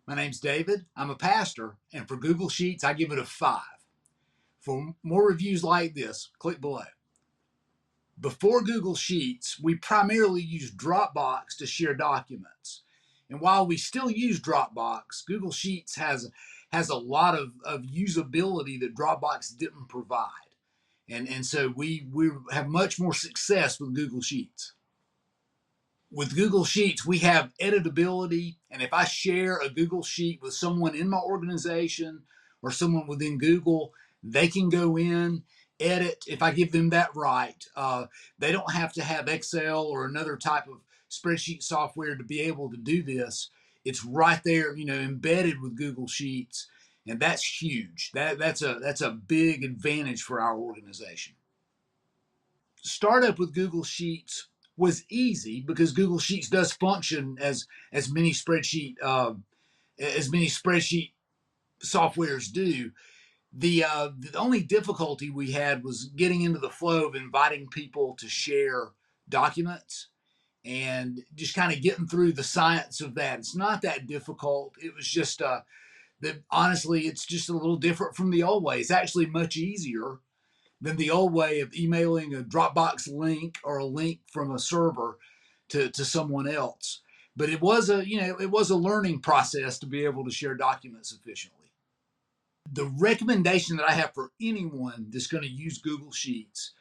My name's David. I'm a pastor, and for Google Sheets, I give it a 5. For more reviews like this, click below. Before Google Sheets, we primarily used Dropbox to share documents. And while we still use Dropbox, Google Sheets has a lot of usability that Dropbox didn't provide. And so we have much more success with Google Sheets. With Google Sheets, we have editability. And if I share a Google Sheet with someone in my organization or someone within Google, they can go in, edit if I give them that right. They don't have to have Excel or another type of spreadsheet software to be able to do this. It's right there, embedded with Google Sheets. And that's huge. That's a big advantage for our organization. Startup with Google Sheets was easy because Google Sheets does function as many spreadsheet softwares do. The only difficulty we had was getting into the flow of inviting people to share documents and just kind of getting through the science of that. It's not that difficult. It was just that honestly, it's just a little different from the old way. It's actually much easier than the old way of emailing a Dropbox link or a link from a server to someone else. But it was a learning process to be able to share documents efficiently. The recommendation that I have for anyone that's going to use Google Sheets,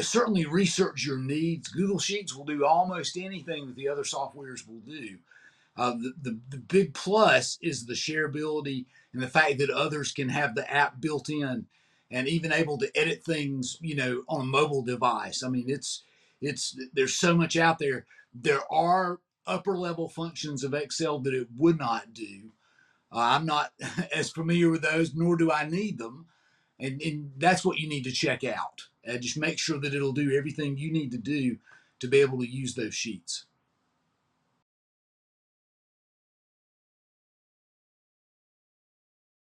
certainly research your needs. Google Sheets will do almost anything that the other softwares will do. The big plus is the shareability and the fact that others can have the app built in and even able to edit things, on a mobile device. I mean, it's there's so much out there. There are upper level functions of Excel that it would not do. I'm not as familiar with those, nor do I need them. And that's what you need to check out. Just make sure that it'll do everything you need to do to be able to use those sheets.